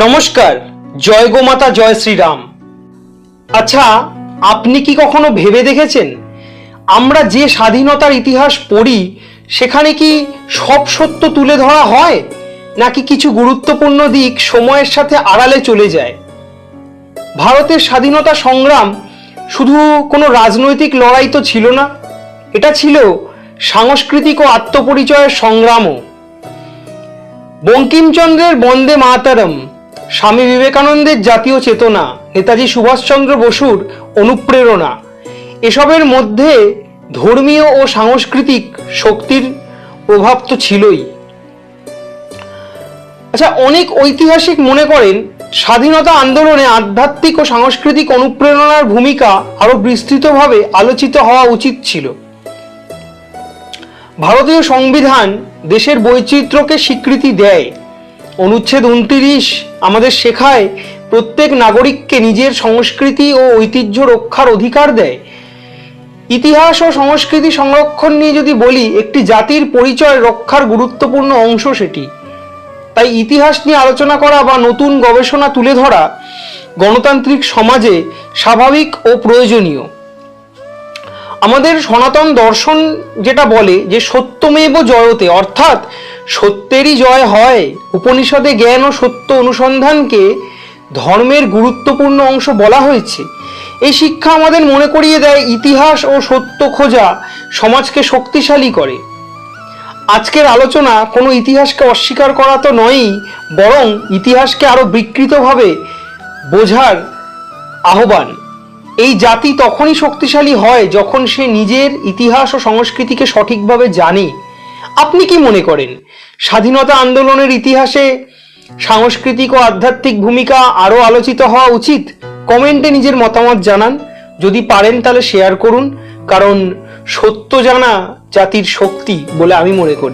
নমস্কার। জয় গোমাতা, জয় শ্রীরাম। আচ্ছা, আপনি কি কখনো ভেবে দেখেছেন আমরা যে স্বাধীনতার ইতিহাস পড়ি সেখানে কি সব সত্য তুলে ধরা হয়, নাকি কিছু গুরুত্বপূর্ণ দিক সময়ের সাথে আড়ালে চলে যায়? ভারতের স্বাধীনতা সংগ্রাম শুধু কোনো রাজনৈতিক লড়াই তো ছিল না, এটা ছিল সাংস্কৃতিক ও আত্মপরিচয়ের সংগ্রামও। বঙ্কিমচন্দ্রের বন্দে মাতরম, স্বামী বিবেকানন্দের জাতীয় চেতনা, নেতাজি সুভাষচন্দ্র বসুর অনুপ্রেরণা, এসবের মধ্যে ধর্মীয় ও সাংস্কৃতিক শক্তির প্রভাব তো ছিলই। আচ্ছা, অনেক ঐতিহাসিক মনে করেন স্বাধীনতা আন্দোলনে আধ্যাত্মিক ও সাংস্কৃতিক অনুপ্রেরণার ভূমিকা আরো বিস্তৃতভাবে আলোচিত হওয়া উচিত ছিল। ভারতীয় সংবিধান দেশের বৈচিত্র্যকে স্বীকৃতি দেয়। অনুচ্ছেদ 29 আমাদের শেখায় প্রত্যেক নাগরিককে নিজের সংস্কৃতি ও ঐতিহ্য রক্ষার অধিকার দেয়। ইতিহাস ও সংস্কৃতি সংরক্ষণ নিয়ে যদি বলি, একটি জাতির পরিচয় রক্ষার গুরুত্বপূর্ণ অংশ সেটি। তাই ইতিহাস নিয়ে আলোচনা করা বা নতুন গবেষণা তুলে ধরা গণতান্ত্রিক সমাজে স্বাভাবিক ও প্রয়োজনীয়। আমাদের সনাতন দর্শন যেটা বলে যে সত্যমেব জয়তে, অর্থাৎ সত্যেরই জয় হয়। উপনিষদে জ্ঞান ও সত্য অনুসন্ধানকে ধর্মের গুরুত্বপূর্ণ অংশ বলা হয়েছে। এই শিক্ষা আমাদের মনে করিয়ে দেয় ইতিহাস ও সত্য খোঁজা সমাজকে শক্তিশালী করে। আজকের আলোচনা কোনো ইতিহাসকে অস্বীকার করা তো নয়ই, বরং ইতিহাসকে আরো বিকৃতভাবে বোঝার আহ্বান। এই জাতি তখনই শক্তিশালী হয় যখন সে নিজের ইতিহাস ও সংস্কৃতিকে সঠিকভাবে জানে। আপনি কি মনে করেন স্বাধীনতা আন্দোলনের ইতিহাসে সাংস্কৃতিক ও আধ্যাত্মিক ভূমিকা আরো আলোচিত হওয়া উচিত? কমেন্টে নিজের মতামত জানান। যদি পারেন তাহলে শেয়ার করুন, কারণ সত্য জানা জাতির শক্তি বলে আমি মনে করি।